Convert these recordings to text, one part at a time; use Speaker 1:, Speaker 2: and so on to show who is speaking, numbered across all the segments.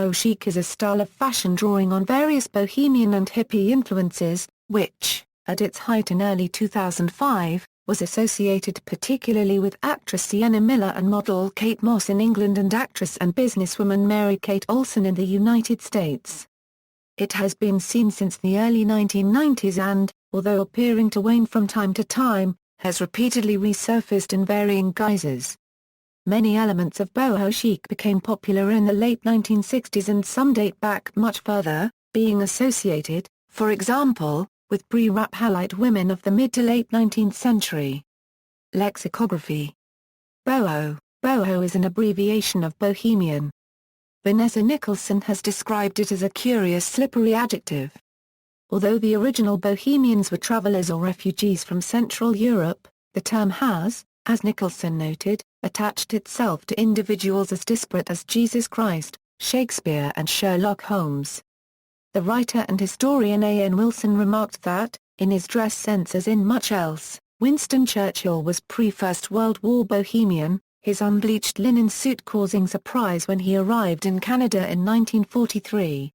Speaker 1: boho-chic is a style of fashion drawing on various bohemian and hippie influences, which, at its height in early 2005, was associated particularly with actress Sienna Miller and model Kate Moss in England and actress and businesswoman Mary-Kate Olsen in the United States. It has been seen since the early 1990s and, although appearing to wane from time to time, has repeatedly resurfaced in varying guises. Many elements of boho-chic became popular in the late 1960s and some date back much further, being associated, for example, with pre-Raphaelite women of the mid to late 19th century. Lexicography. Boho is an abbreviation of bohemian. Vanessa Nicholson has described it as a curious slippery adjective. Although the original bohemians were travelers or refugees from Central Europe, the term has, as Nicholson noted, attached itself to individuals as disparate as Jesus Christ, Shakespeare and Sherlock Holmes. The writer and historian A.N. Wilson remarked that, in his dress sense as in much else, Winston Churchill was pre-First World War bohemian, his unbleached linen suit causing surprise when he arrived in Canada in 1943.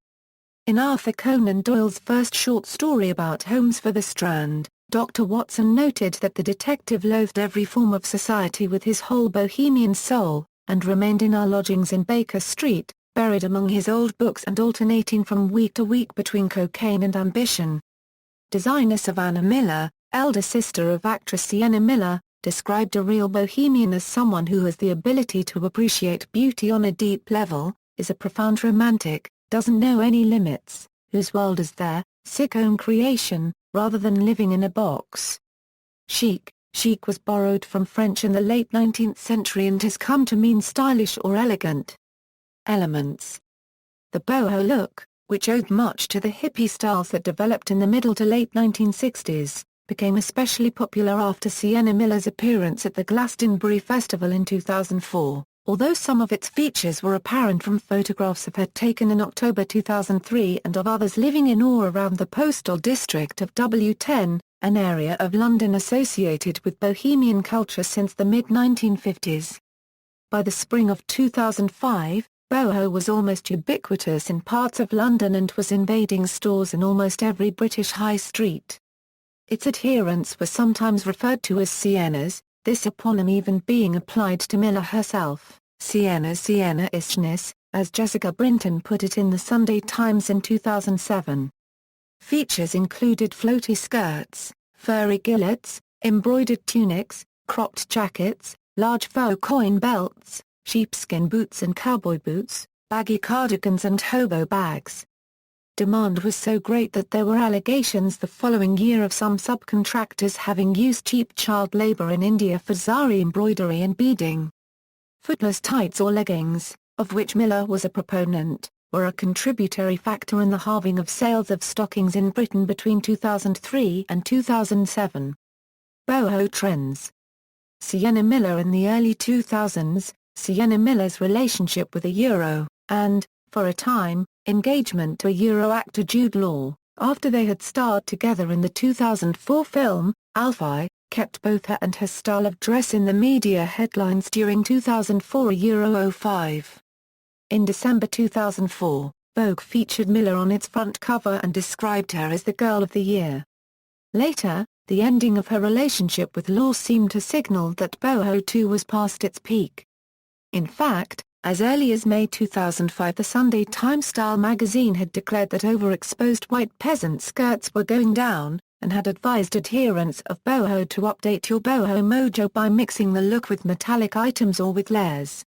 Speaker 1: In Arthur Conan Doyle's first short story about Holmes for the Strand, Dr. Watson noted that the detective loathed every form of society with his whole bohemian soul, and remained in our lodgings in Baker Street, buried among his old books and alternating from week to week between cocaine and ambition. Designer Sienna Miller, elder sister of actress Sienna Miller, described a real bohemian as someone who has the ability to appreciate beauty on a deep level, is a profound romantic, doesn't know any limits, whose world is their sick own creation, rather than living in a box. Chic was borrowed from French in the late 19th century and has come to mean stylish or elegant. Elements. The boho look, which owed much to the hippie styles that developed in the middle to late 1960s, became especially popular after Sienna Miller's appearance at the Glastonbury Festival in 2004, although some of its features were apparent from photographs of her taken in October 2003 and of others living in or around the postal district of W10, an area of London associated with bohemian culture since the mid-1950s. By the spring of 2005, boho was almost ubiquitous in parts of London and was invading stores in almost every British high street. Its adherents were sometimes referred to as Siennas, this eponym even being applied to Miller herself, Sienna-ishness, as Jessica Brinton put it in the Sunday Times in 2007. Features included floaty skirts, furry gilets, embroidered tunics, cropped jackets, large faux coin belts, sheepskin boots and cowboy boots, baggy cardigans and hobo bags. Demand was so great that there were allegations the following year of some subcontractors having used cheap child labor in India for zari embroidery and beading. Footless tights or leggings, of which Miller was a proponent, were a contributory factor in the halving of sales of stockings in Britain between 2003 and 2007. Boho trends. Sienna Miller in the early 2000s, Sienna Miller's relationship with a Euro, and, for a time, engagement to a Euro actor Jude Law, after they had starred together in the 2004 film, Alfie, kept both her and her style of dress in the media headlines during 2004 Euro 05. In December 2004, Vogue featured Miller on its front cover and described her as the Girl of the Year. Later, the ending of her relationship with Law seemed to signal that boho too was past its peak. In fact, as early as May 2005 the Sunday Times Style magazine had declared that overexposed white peasant skirts were going down, and had advised adherents of boho to update your boho mojo by mixing the look with metallic items or with layers.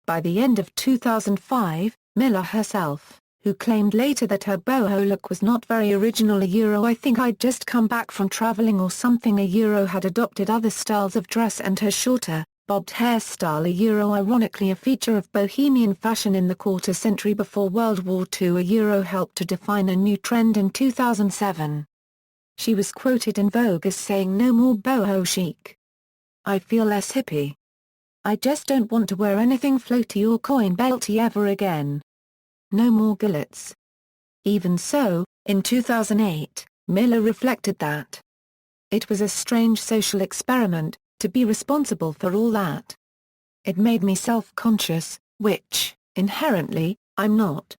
Speaker 1: By the end of 2005, Miller herself, who claimed later that her boho look was not very original I think I'd just come back from traveling or something had adopted other styles of dress and her shorter, bobbed hairstyle ironically a feature of bohemian fashion in the quarter century before World War II helped to define a new trend in 2007. She was quoted in Vogue as saying no more boho chic. I feel less hippie. I just don't want to wear anything floaty or coin belty ever again. No more gilets. Even so, in 2008, Miller reflected that it was a strange social experiment, to be responsible for all that. It made me self-conscious, which, inherently, I'm not.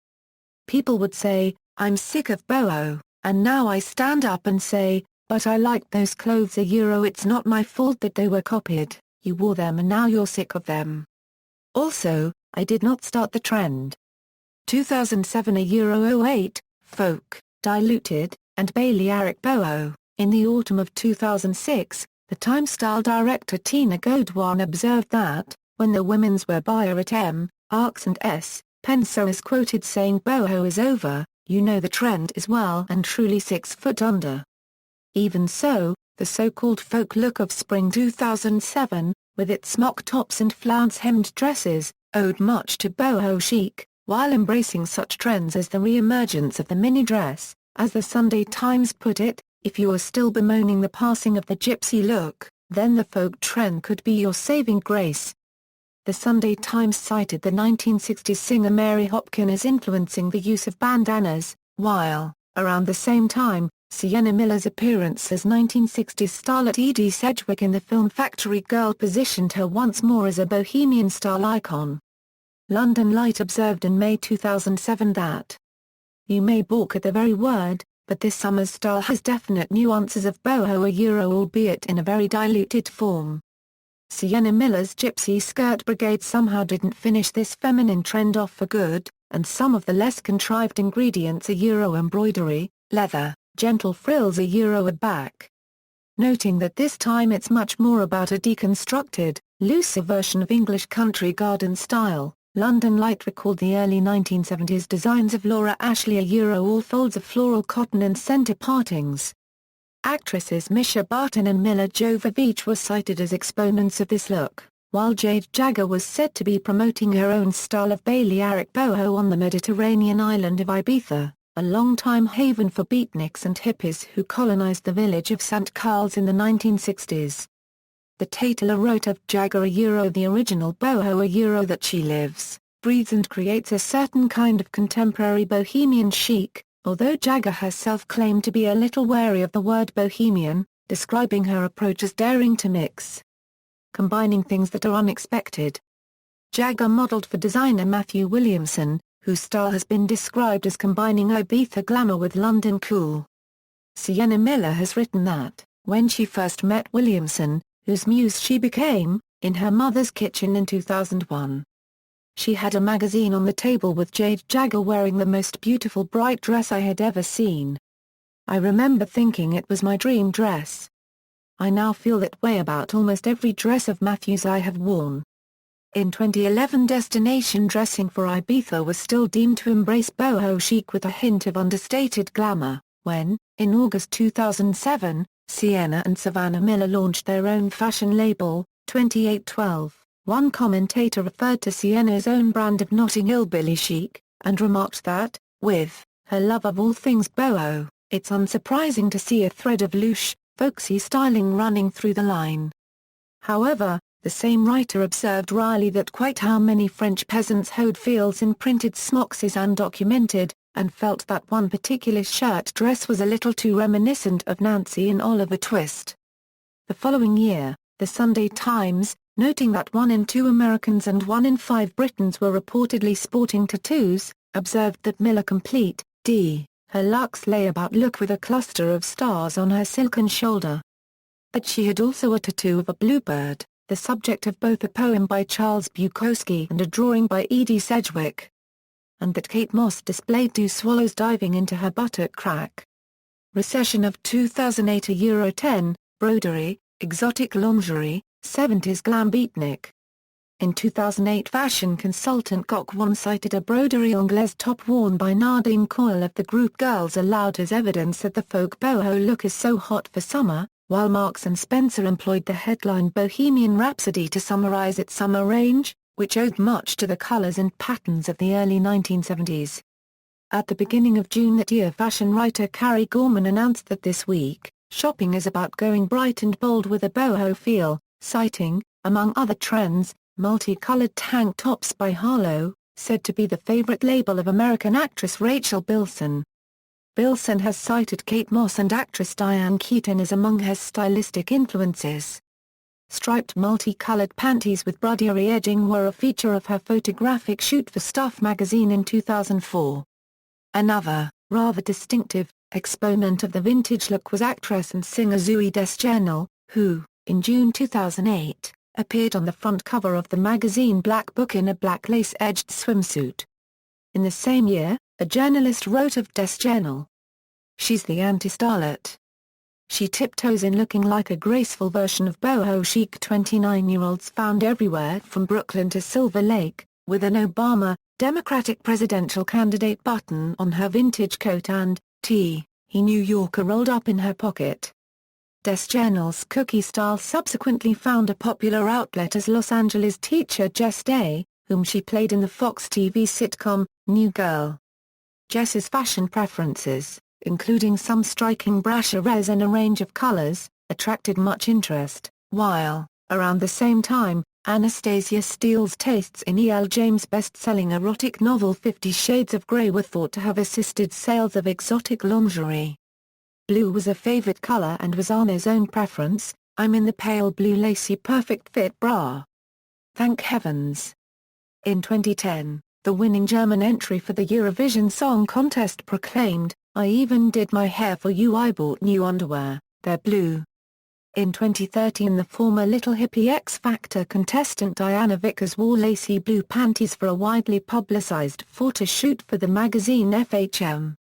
Speaker 1: People would say, I'm sick of boho, and now I stand up and say, but I liked those clothes it's not my fault that they were copied, you wore them and now you're sick of them. Also, I did not start the trend. 2007 08, folk, diluted, and Balearic boho. In the autumn of 2006, the Time style director Tina Godwin observed that, when the women's wear buyer at M, Arcs and S, Penso is quoted saying boho is over, you know the trend is well and truly 6 foot under. Even so, the so-called folk look of spring 2007, with its smock tops and flounce-hemmed dresses, owed much to boho-chic, while embracing such trends as the re-emergence of the mini-dress. As the Sunday Times put it, if you are still bemoaning the passing of the gypsy look, then the folk trend could be your saving grace. The Sunday Times cited the 1960s singer Mary Hopkin as influencing the use of bandanas, while, around the same time, Sienna Miller's appearance as 1960s starlet Edie Sedgwick in the film Factory Girl positioned her once more as a bohemian style icon. London Light observed in May 2007 that, you may balk at the very word, but this summer's style has definite nuances of boho albeit in a very diluted form. Sienna Miller's gypsy skirt brigade somehow didn't finish this feminine trend off for good, and some of the less contrived ingredients embroidery, leather, gentle frills are back. Noting that this time it's much more about a deconstructed, looser version of English country garden style, London Light recalled the early 1970s designs of Laura Ashley all folds of floral cotton and center partings. Actresses Misha Barton and Mila Jovovich were cited as exponents of this look, while Jade Jagger was said to be promoting her own style of Balearic boho on the Mediterranean island of Ibiza, a longtime haven for beatniks and hippies who colonized the village of St. Carls in the 1960s. The Tatler wrote of Jagger the original boho that she lives, breathes and creates a certain kind of contemporary bohemian chic, although Jagger herself claimed to be a little wary of the word bohemian, describing her approach as daring to mix, combining things that are unexpected. Jagger modeled for designer Matthew Williamson, whose style has been described as combining Ibiza glamour with London cool. Sienna Miller has written that, when she first met Williamson, whose muse she became, in her mother's kitchen in 2001. She had a magazine on the table with Jade Jagger wearing the most beautiful bright dress I had ever seen. I remember thinking it was my dream dress. I now feel that way about almost every dress of Matthew's I have worn. In 2011, destination dressing for Ibiza was still deemed to embrace boho chic with a hint of understated glamour, when, in August 2007, Sienna and Savannah Miller launched their own fashion label, 2812. One commentator referred to Sienna's own brand of Notting Hillbilly chic, and remarked that, with her love of all things boho, it's unsurprising to see a thread of louche, folksy styling running through the line. However, the same writer observed wryly that quite how many French peasants hoed fields in printed smocks is undocumented, and felt that one particular shirt dress was a little too reminiscent of Nancy and Oliver Twist. The following year, the Sunday Times, noting that 1 in 2 Americans and 1 in 5 Britons were reportedly sporting tattoos, observed that Miller complete, her luxe layabout look with a cluster of stars on her silken shoulder. That she had also a tattoo of a bluebird, the subject of both a poem by Charles Bukowski and a drawing by Edie Sedgwick. And that Kate Moss displayed 2 swallows diving into her buttock crack. Recession of 2008 €10, broderie, exotic lingerie, 70s glam beatnik. In 2008, fashion consultant Gok cited a broderie anglaise top worn by Nadine Coyle of the group Girls Aloud as evidence that the folk boho look is so hot for summer, while Marks & Spencer employed the headline Bohemian Rhapsody to summarize its summer range, which owed much to the colors and patterns of the early 1970s. At the beginning of June that year, fashion writer Carrie Gorman announced that this week, shopping is about going bright and bold with a boho feel, citing, among other trends, multicolored tank tops by Harlow, said to be the favorite label of American actress Rachel Bilson. Bilson has cited Kate Moss and actress Diane Keaton as among her stylistic influences. Striped multicolored panties with broderie edging were a feature of her photographic shoot for Stuff magazine in 2004. Another, rather distinctive, exponent of the vintage look was actress and singer Zooey Deschanel, who, in June 2008, appeared on the front cover of the magazine Black Book in a black lace-edged swimsuit. In the same year, a journalist wrote of Deschanel, "She's the anti-starlet. She tiptoes in looking like a graceful version of boho-chic 29-year-olds found everywhere from Brooklyn to Silver Lake, with an Obama, Democratic presidential candidate button on her vintage coat and T. New Yorker rolled up in her pocket." Deschanel's cookie style subsequently found a popular outlet as Los Angeles teacher Jess Day, whom she played in the Fox TV sitcom, New Girl. Jess's fashion preferences, including some striking brasseries and a range of colors, attracted much interest, while, around the same time, Anastasia Steele's tastes in E.L. James' best-selling erotic novel 50 Shades of Grey were thought to have assisted sales of exotic lingerie. Blue was a favorite color and was Anna's own preference. "I'm in the pale blue lacy perfect fit bra. Thank heavens." In 2010, the winning German entry for the Eurovision Song Contest proclaimed, "I even did my hair for you. I bought new underwear, they're blue." In 2013, the former Little Hippie X Factor contestant Diana Vickers wore lacy blue panties for a widely publicized photo shoot for the magazine FHM.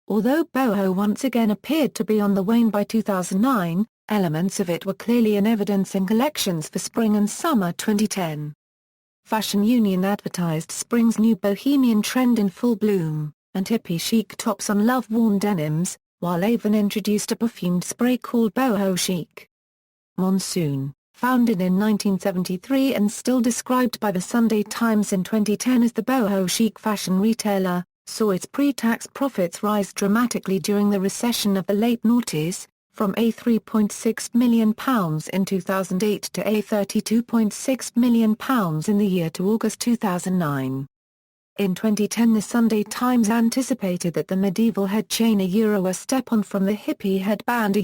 Speaker 1: Although boho once again appeared to be on the wane by 2009, elements of it were clearly in evidence in collections for spring and summer 2010. Fashion Union advertised spring's new bohemian trend in full bloom, and hippie chic tops on love-worn denims, while Avon introduced a perfumed spray called Boho-chic. Monsoon, founded in 1973 and still described by the Sunday Times in 2010 as the boho-chic fashion retailer, saw its pre-tax profits rise dramatically during the recession of the late noughties, from £3.6 million in 2008 to £32.6 million in the year to August 2009. In 2010, the Sunday Times anticipated that the medieval head chain a step-on from the hippie headband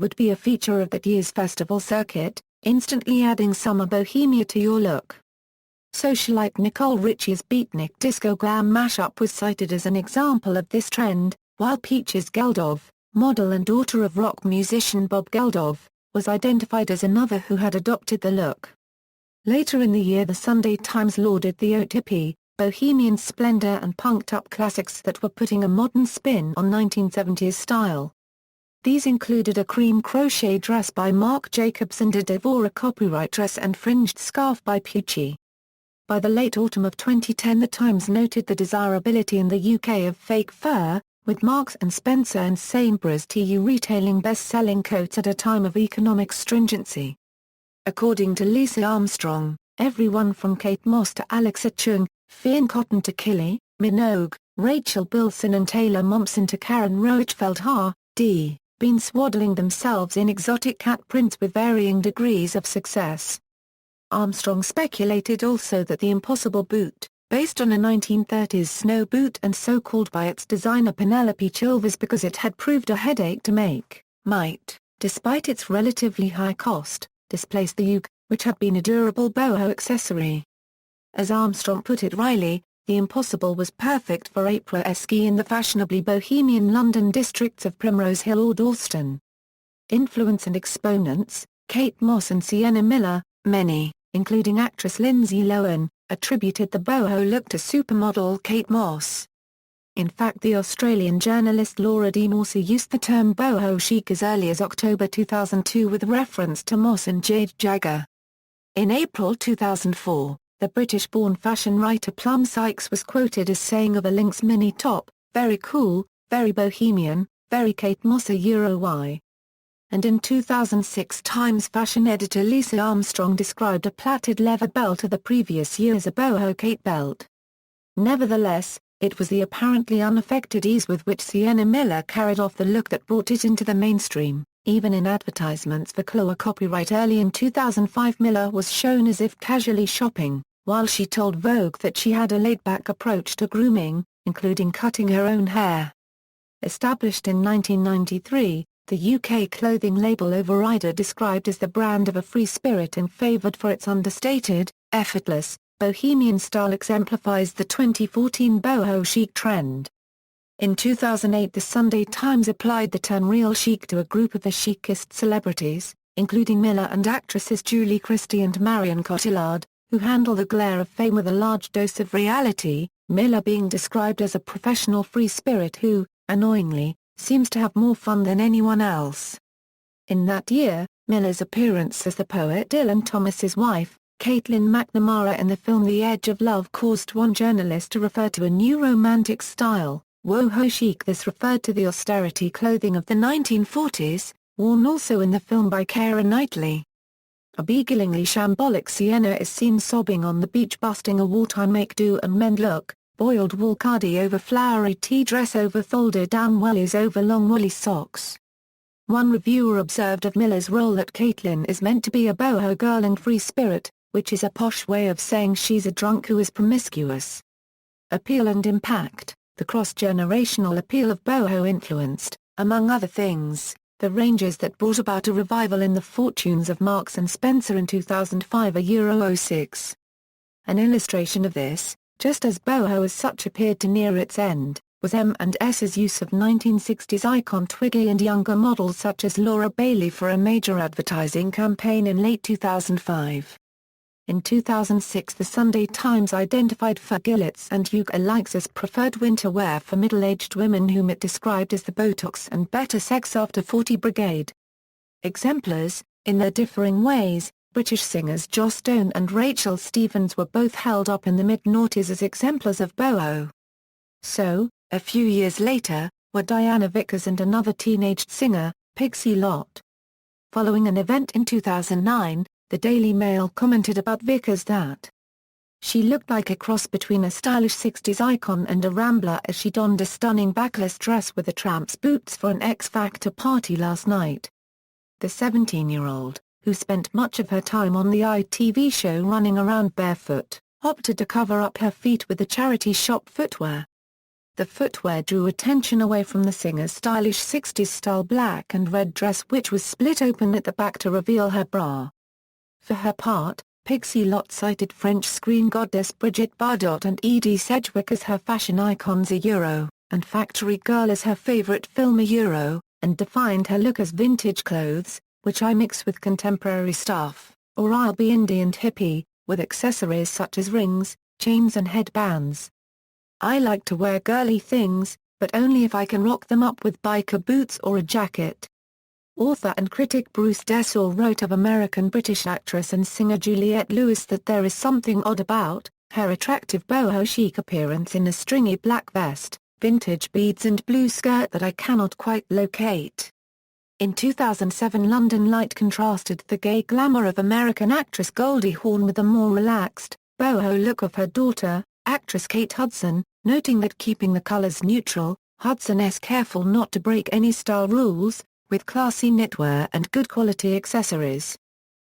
Speaker 1: would be a feature of that year's festival circuit, instantly adding summer bohemia to your look. Socialite Nicole Richie's beatnik disco glam mashup was cited as an example of this trend, while Peaches Geldof, model and daughter of rock musician Bob Geldof, was identified as another who had adopted the look. Later in the year, the Sunday Times lauded the haute hippie, bohemian splendor and punked-up classics that were putting a modern spin on 1970s style. These included a cream crochet dress by Marc Jacobs and a Devora copyright dress and fringed scarf by Pucci. By the late autumn of 2010, the Times noted the desirability in the UK of fake fur, with Marks and Spencer and Sainsbury's TU retailing best-selling coats at a time of economic stringency. According to Lisa Armstrong, everyone from Kate Moss to Alexa Chung, Fionn Cotton to Kylie Minogue, Rachel Bilson and Taylor Momsen to Karen Roachfeld been swaddling themselves in exotic cat prints with varying degrees of success. Armstrong speculated also that the Impossible boot, based on a 1930s snow boot and so called by its designer Penelope Chilvers because it had proved a headache to make, might, despite its relatively high cost, displace the uke, which had been a durable boho accessory. As Armstrong put it wryly, the Impossible was perfect for après-ski in the fashionably bohemian London districts of Primrose Hill or Dalston. Influence and exponents: Kate Moss and Sienna Miller. Many, including actress Lindsay Lohan, attributed the boho look to supermodel Kate Moss. In fact, the Australian journalist Laura D. Morsey used the term boho chic as early as October 2002 with reference to Moss and Jade Jagger. In April 2004, the British-born fashion writer Plum Sykes was quoted as saying of a Lynx mini top, "Very cool, very bohemian, very Kate Moss y." And in 2006, Times fashion editor Lisa Armstrong described a plaited leather belt of the previous year as a boho Kate belt. Nevertheless, it was the apparently unaffected ease with which Sienna Miller carried off the look that brought it into the mainstream. Even in advertisements for Chloe copyright early in 2005, Miller was shown as if casually shopping, while she told Vogue that she had a laid-back approach to grooming, including cutting her own hair. Established in 1993, the UK clothing label Overrider described as the brand of a free spirit and favoured for its understated, effortless, bohemian style exemplifies the 2014 boho-chic trend. In 2008 the Sunday Times applied the term real chic to a group of the chicest celebrities, including Miller and actresses Julie Christie and Marion Cotillard, who handle the glare of fame with a large dose of reality, Miller being described as a professional free spirit who, annoyingly, seems to have more fun than anyone else. In that year, Miller's appearance as the poet Dylan Thomas's wife, Caitlin McNamara in the film The Edge of Love caused one journalist to refer to a new romantic style, boho-chic. This referred to the austerity clothing of the 1940s, worn also in the film by Keira Knightley. A beguilingly shambolic Sienna is seen sobbing on the beach busting a wartime make-do and mend look, boiled wool cardi over flowery tea dress over folded down wellies over long woolly socks. One reviewer observed of Miller's role that Caitlin is meant to be a boho girl and free spirit, which is a posh way of saying she's a drunk who is promiscuous. Appeal and impact. The cross-generational appeal of boho influenced, among other things, the ranges that brought about a revival in the fortunes of Marks & Spencer in 2005 a Euro 06. An illustration of this, just as boho as such appeared to near its end, was M&S's use of 1960s icon Twiggy and younger models such as Laura Bailey for a major advertising campaign in late 2005. In 2006 the Sunday Times identified Fergillets and Yuga-likes as preferred winter wear for middle-aged women whom it described as the Botox and better sex after 40 brigade. Exemplars, in their differing ways, British singers Joss Stone and Rachel Stevens were both held up in the mid-noughties as exemplars of boho. So, a few years later, were Diana Vickers and another teenaged singer, Pixie Lott. Following an event in 2009, the Daily Mail commented about Vickers that she looked like a cross between a stylish 60s icon and a rambler as she donned a stunning backless dress with a tramp's boots for an X Factor party last night. The 17-year-old, who spent much of her time on the ITV show running around barefoot, opted to cover up her feet with the charity shop footwear. The footwear drew attention away from the singer's stylish 60s-style black and red dress which was split open at the back to reveal her bra. For her part, Pixie Lott cited French screen goddess Brigitte Bardot and Edie Sedgwick as her fashion icons a Euro, and Factory Girl as her favorite film a Euro, and defined her look as vintage clothes, which I mix with contemporary stuff, or I'll be indie and hippie, with accessories such as rings, chains and headbands. I like to wear girly things, but only if I can rock them up with biker boots or a jacket. Author and critic Bruce Dessau wrote of American-British actress and singer Juliette Lewis that there is something odd about her attractive boho-chic appearance in a stringy black vest, vintage beads and blue skirt that I cannot quite locate. In 2007 London Light contrasted the gay glamour of American actress Goldie Hawn with the more relaxed, boho look of her daughter, actress Kate Hudson, noting that keeping the colours neutral, Hudson is careful not to break any style rules, with classy knitwear and good quality accessories.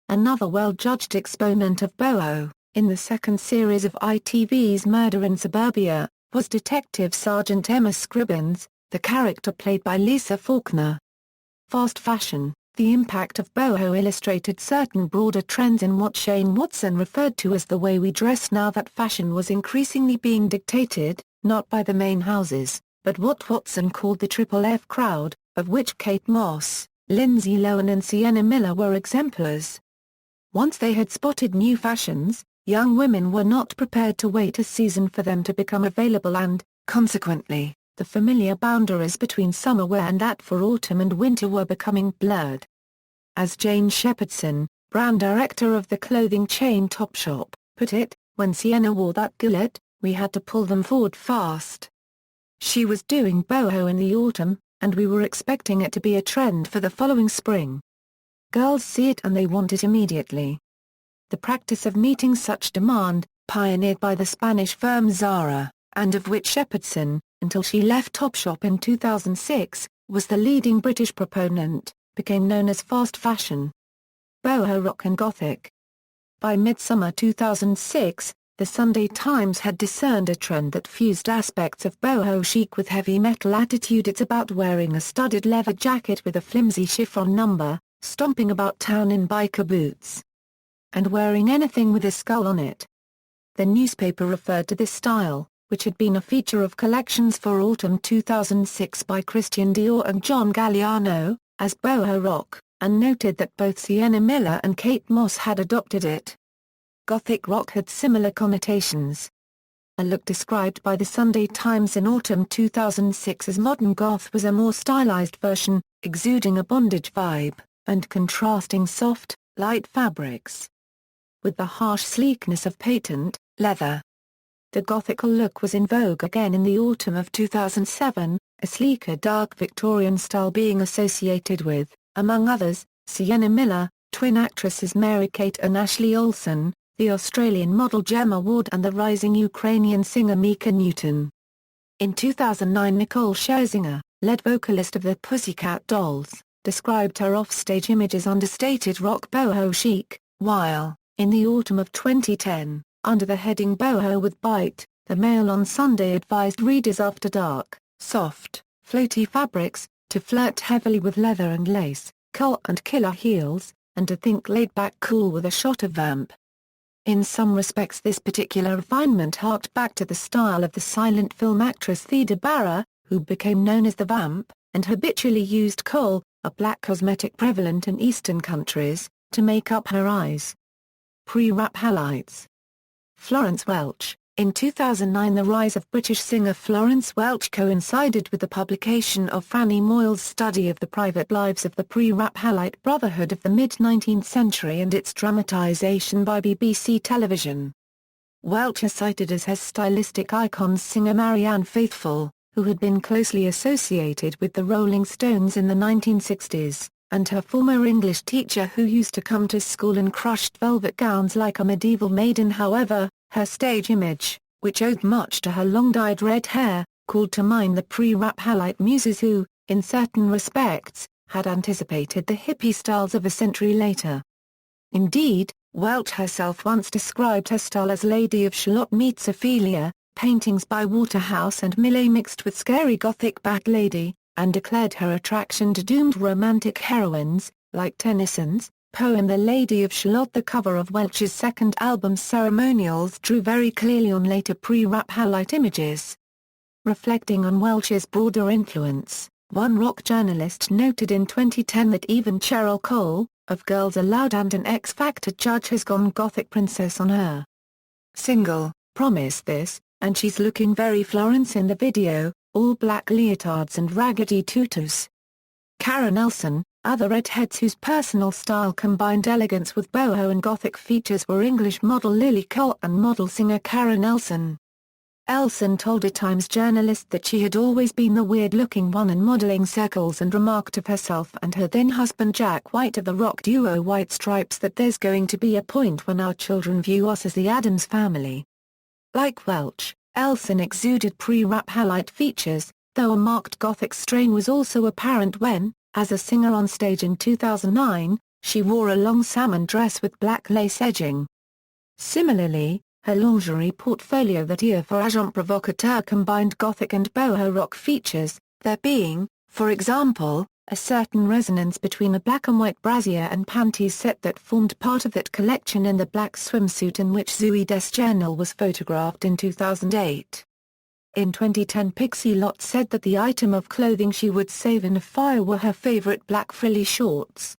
Speaker 1: Another well-judged exponent of boho, in the second series of ITV's Murder in Suburbia, was Detective Sergeant Emma Scribbins, the character played by Lisa Faulkner. Fast fashion. The impact of boho illustrated certain broader trends in what Shane Watson referred to as the way we dress now that fashion was increasingly being dictated, not by the main houses, but what Watson called the Triple F crowd, of which Kate Moss, Lindsay Lohan and Sienna Miller were exemplars. Once they had spotted new fashions, young women were not prepared to wait a season for them to become available and, consequently, the familiar boundaries between summer wear and that for autumn and winter were becoming blurred. As Jane Shepherdson, brand director of the clothing chain Topshop, put it, when Sienna wore that gillet, we had to pull them forward fast. She was doing boho in the autumn, and we were expecting it to be a trend for the following spring. Girls see it and they want it immediately. The practice of meeting such demand, pioneered by the Spanish firm Zara, and of which Shepherdson, until she left Topshop in 2006, was the leading British proponent, became known as fast fashion. Boho rock and gothic. By midsummer 2006, the Sunday Times had discerned a trend that fused aspects of boho chic with heavy metal attitude. It's about wearing a studded leather jacket with a flimsy chiffon number, stomping about town in biker boots, and wearing anything with a skull on it. The newspaper referred to this style, which had been a feature of collections for autumn 2006 by Christian Dior and John Galliano, as boho rock, and noted that both Sienna Miller and Kate Moss had adopted it. Gothic rock had similar connotations. A look described by the Sunday Times in autumn 2006 as modern goth was a more stylized version, exuding a bondage vibe, and contrasting soft, light fabrics with the harsh sleekness of patent leather. The Gothical look was in vogue again in the autumn of 2007, a sleeker dark Victorian style being associated with, among others, Sienna Miller, twin actresses Mary-Kate and Ashley Olsen, the Australian model Gemma Ward and the rising Ukrainian singer Mika Newton. In 2009 Nicole Scherzinger, lead vocalist of the Pussycat Dolls, described her offstage image as understated rock boho chic, while, in the autumn of 2010, under the heading Boho with Bite, the Mail on Sunday advised readers after dark, soft, floaty fabrics, to flirt heavily with leather and lace, cult and killer heels, and to think laid-back cool with a shot of vamp. In some respects this particular refinement harked back to the style of the silent film actress Theda Bara, who became known as the Vamp, and habitually used kohl, a black cosmetic prevalent in Eastern countries, to make up her eyes. Pre-Raphaelites. Florence Welch. In 2009 the rise of British singer Florence Welch coincided with the publication of Fanny Moyle's study of the private lives of the pre-Raphaelite Brotherhood of the mid-19th century and its dramatisation by BBC television. Welch is cited as her stylistic icons singer Marianne Faithfull, who had been closely associated with the Rolling Stones in the 1960s, and her former English teacher who used to come to school in crushed velvet gowns like a medieval maiden. However, her stage image, which owed much to her long-dyed red hair, called to mind the pre-Raphaelite muses who, in certain respects, had anticipated the hippie styles of a century later. Indeed, Welch herself once described her style as Lady of Shalott meets Ophelia, paintings by Waterhouse and Millet mixed with scary Gothic Bat Lady, and declared her attraction to doomed romantic heroines, like Tennyson's poem The Lady of Shalott. The cover of Welch's second album Ceremonials drew very clearly on later pre-Raphaelite images. Reflecting on Welch's broader influence, one rock journalist noted in 2010 that even Cheryl Cole, of Girls Aloud and an X Factor judge has gone Gothic princess on her single, Promise This, and she's looking very Florence in the video, all black leotards and raggedy tutus. Karen Elson, other redheads whose personal style combined elegance with boho and Gothic features were English model Lily Cole and model-singer Karen Elson. Elson told a Times journalist that she had always been the weird-looking one in modeling circles and remarked of herself and her then-husband Jack White of the rock duo White Stripes that there's going to be a point when our children view us as the Addams Family. Like Welch, Elson exuded pre-Raphaelite features, though a marked Gothic strain was also apparent when, as a singer on stage in 2009, she wore a long salmon dress with black lace edging. Similarly, her lingerie portfolio that year for Agent Provocateur combined Gothic and boho rock features, there being, for example, a certain resonance between a black and white brassiere and panties set that formed part of that collection in the black swimsuit in which Zooey Deschanel was photographed in 2008. In 2010 Pixie Lott said that the item of clothing she would save in a fire were her favorite black frilly shorts.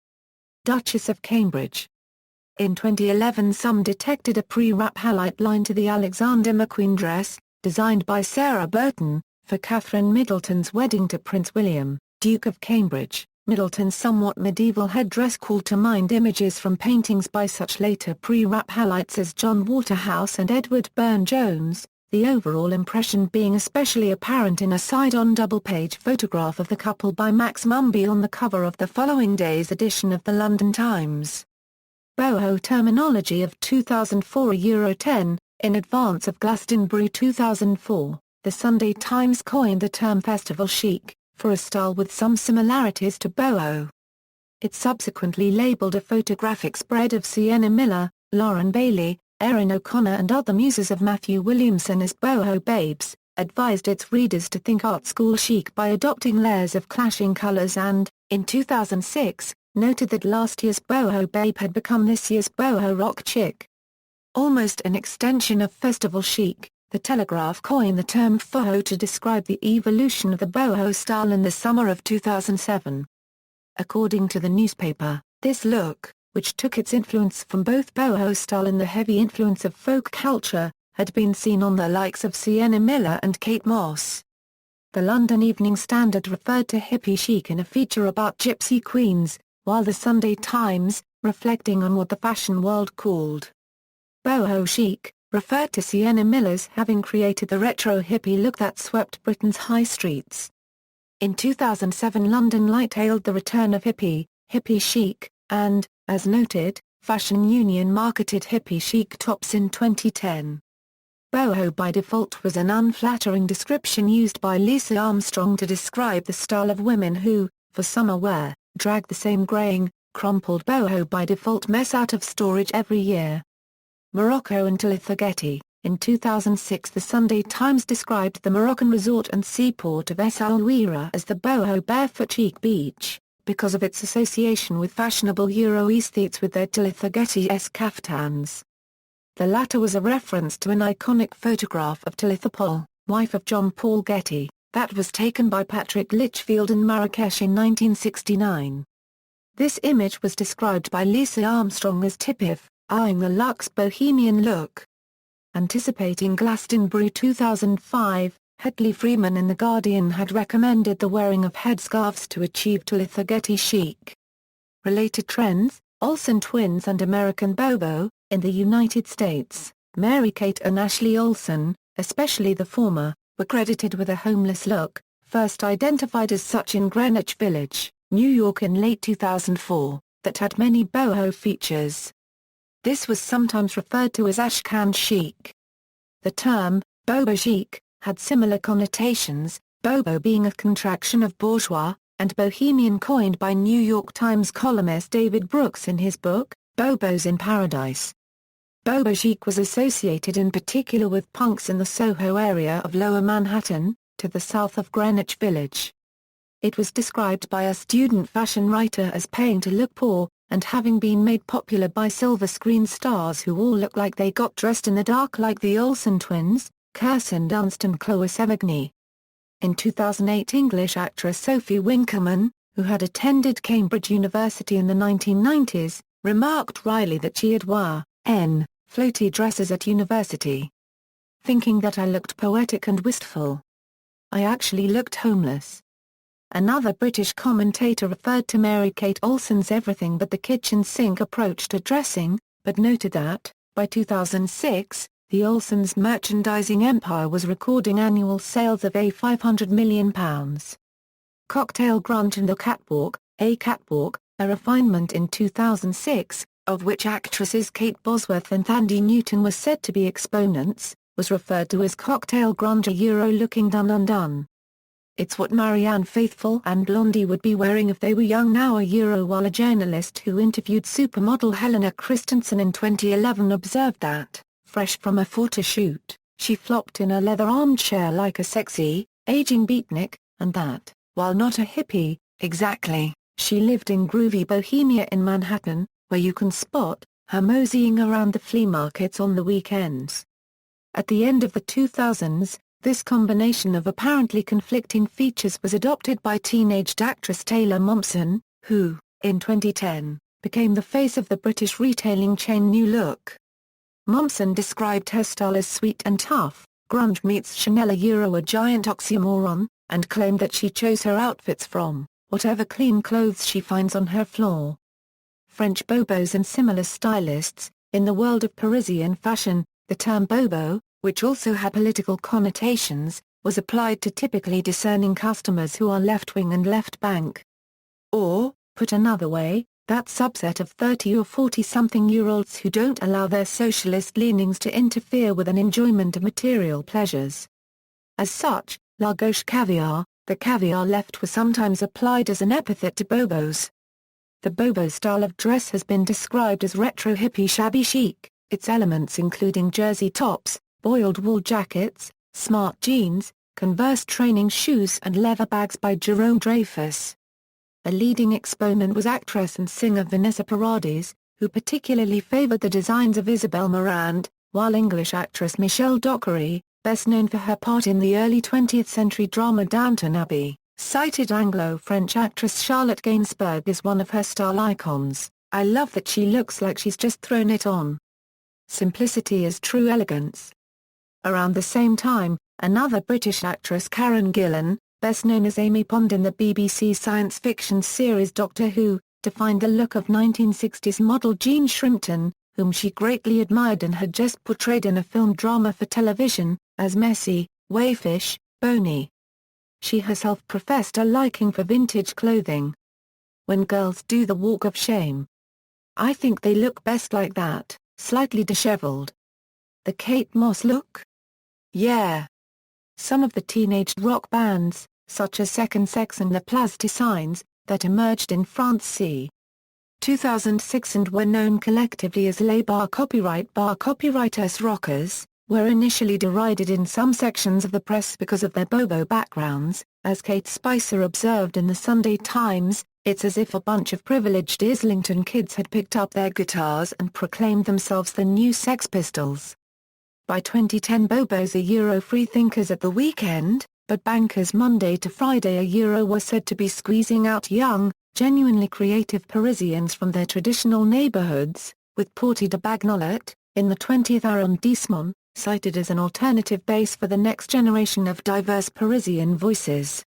Speaker 1: Duchess of Cambridge. In 2011 some detected a pre-Raphaelite line to the Alexander McQueen dress, designed by Sarah Burton, for Catherine Middleton's wedding to Prince William, Duke of Cambridge. Middleton's somewhat medieval headdress called to mind images from paintings by such later pre-Raphaelites as John Waterhouse and Edward Burne-Jones, the overall impression being especially apparent in a side-on double-page photograph of the couple by Max Mumby on the cover of the following day's edition of the London Times. Boho terminology of 2004 €10, in advance of Glastonbury 2004, the Sunday Times coined the term festival chic, for a style with some similarities to boho. It subsequently labelled a photographic spread of Sienna Miller, Lauren Bailey, Erin O'Connor and other muses of Matthew Williamson as boho babes, advised its readers to think art school chic by adopting layers of clashing colors and, in 2006, noted that last year's boho babe had become this year's boho rock chic. Almost an extension of festival chic, The Telegraph coined the term boho to describe the evolution of the boho style in the summer of 2007. According to the newspaper, this look, which took its influence from both boho style and the heavy influence of folk culture, had been seen on the likes of Sienna Miller and Kate Moss. The London Evening Standard referred to hippie chic in a feature about gypsy queens, while the Sunday Times, reflecting on what the fashion world called boho-chic, referred to Sienna Miller's having created the retro hippie look that swept Britain's high streets. In 2007, London Light hailed the return of hippie chic, and, as noted, Fashion Union marketed hippie chic tops in 2010. Boho by default was an unflattering description used by Lisa Armstrong to describe the style of women who, for summer wear, drag the same graying, crumpled boho by default mess out of storage every year. Morocco and Talitha Getty. In 2006, the Sunday Times described the Moroccan resort and seaport of Essaouira as the boho barefoot chic beach, because of its association with fashionable Euro aesthetes with their Talitha Getty-esque caftans. The latter was a reference to an iconic photograph of Talitha Pol, wife of John Paul Getty, that was taken by Patrick Litchfield in Marrakesh in 1969. This image was described by Lisa Armstrong as tipiff, eyeing the luxe bohemian look. Anticipating Glastonbury 2005, Hedley Freeman in The Guardian had recommended the wearing of headscarves to achieve Talitha Getty chic. Related trends, Olsen twins and American Bobo. In the United States, Mary-Kate and Ashley Olsen, especially the former, were credited with a homeless look, first identified as such in Greenwich Village, New York in late 2004, that had many boho features. This was sometimes referred to as Ashcan chic. The term, bobo-chic, had similar connotations, bobo being a contraction of bourgeois, and bohemian coined by New York Times columnist David Brooks in his book, Bobos in Paradise. Bobo-chic was associated in particular with punks in the Soho area of Lower Manhattan, to the south of Greenwich Village. It was described by a student fashion writer as paying to look poor, and having been made popular by silver screen stars who all look like they got dressed in the dark like the Olsen twins, Kirsten Dunst and Chloe Sevigny. In 2008, English actress Sophie Winkleman, who had attended Cambridge University in the 1990s, remarked wryly that she had worn floaty dresses at university. Thinking that I looked poetic and wistful. I actually looked homeless. Another British commentator referred to Mary-Kate Olsen's everything but the kitchen sink approach to dressing, but noted that, by 2006, the Olsen's merchandising empire was recording annual sales of £500 million. Cocktail grunge and the catwalk, a refinement in 2006, of which actresses Kate Bosworth and Thandie Newton were said to be exponents, was referred to as cocktail grunge, a Euro-looking done undone. It's what Marianne Faithfull and Blondie would be wearing if they were young now, a Euro, while a journalist who interviewed supermodel Helena Christensen in 2011 observed that, fresh from a photo shoot, she flopped in a leather armchair like a sexy, aging beatnik, and that, while not a hippie, exactly, she lived in groovy Bohemia in Manhattan, where you can spot her moseying around the flea markets on the weekends. At the end of the 2000s, this combination of apparently conflicting features was adopted by teenaged actress Taylor Momsen, who, in 2010, became the face of the British retailing chain New Look. Momsen described her style as sweet and tough, grunge meets Chanel, a giant oxymoron, and claimed that she chose her outfits from whatever clean clothes she finds on her floor. French bobos and similar stylists. In the world of Parisian fashion, the term bobo, which also had political connotations, was applied to typically discerning customers who are left-wing and left-bank. Or, put another way, that subset of 30 or 40-something-year-olds who don't allow their socialist leanings to interfere with an enjoyment of material pleasures. As such, la gauche caviar, the caviar left, was sometimes applied as an epithet to bobos. The bobo style of dress has been described as retro hippie shabby chic, its elements including jersey tops, boiled wool jackets, smart jeans, Converse training shoes and leather bags by Jerome Dreyfus. A leading exponent was actress and singer Vanessa Paradis, who particularly favored the designs of Isabel Marant, while English actress Michelle Dockery, best known for her part in the early 20th century drama Downton Abbey, cited Anglo-French actress Charlotte Gainsbourg as one of her style icons. "I love that she looks like she's just thrown it on. Simplicity is true elegance." Around the same time, another British actress Karen Gillan, best known as Amy Pond in the BBC science fiction series Doctor Who, defined the look of 1960s model Jean Shrimpton, whom she greatly admired and had just portrayed in a film drama for television, as messy, waifish, bony. She herself professed a liking for vintage clothing. "When girls do the walk of shame, I think they look best like that, slightly disheveled. The Kate Moss look? Yeah." Some of the teenage rock bands, such as Second Sex and the Plasticines, that emerged in France c. 2006 and were known collectively as les bar copyrightless rockers, were initially derided in some sections of the press because of their bobo backgrounds. As Kate Spicer observed in the Sunday Times, "It's as if a bunch of privileged Islington kids had picked up their guitars and proclaimed themselves the new Sex Pistols." By 2010 bobos are free thinkers at the weekend, but bankers Monday to Friday were said to be squeezing out young, genuinely creative Parisians from their traditional neighborhoods, with Porte de Bagnolet, in the 20th arrondissement, cited as an alternative base for the next generation of diverse Parisian voices.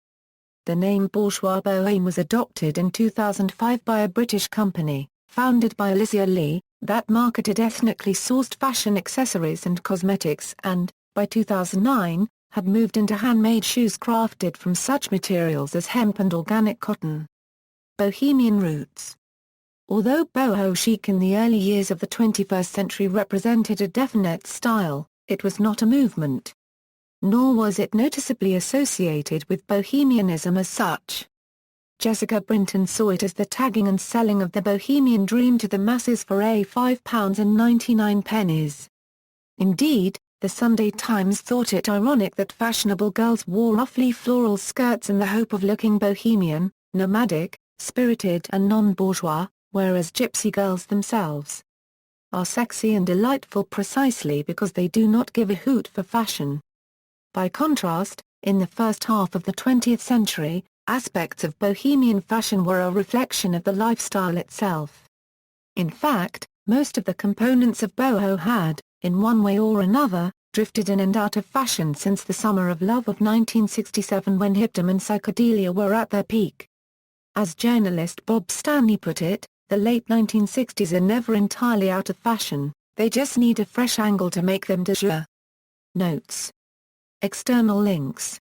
Speaker 1: The name bourgeois bohème was adopted in 2005 by a British company, founded by Alicia Lee, that marketed ethnically sourced fashion accessories and cosmetics and, by 2009, had moved into handmade shoes crafted from such materials as hemp and organic cotton. Bohemian roots. Although boho-chic in the early years of the 21st century represented a definite style, it was not a movement. Nor was it noticeably associated with bohemianism as such. Jessica Brinton saw it as the tagging and selling of the bohemian dream to the masses for £5.99. Indeed, the Sunday Times thought it ironic that fashionable girls wore roughly floral skirts in the hope of looking bohemian, nomadic, spirited and non-bourgeois, whereas gypsy girls themselves are sexy and delightful precisely because they do not give a hoot for fashion. By contrast, in the first half of the 20th century, aspects of bohemian fashion were a reflection of the lifestyle itself. In fact, most of the components of boho had, in one way or another, drifted in and out of fashion since the summer of love of 1967 when hipdom and psychedelia were at their peak. As journalist Bob Stanley put it, the late 1960s are never entirely out of fashion, they just need a fresh angle to make them de jour. Notes. External links.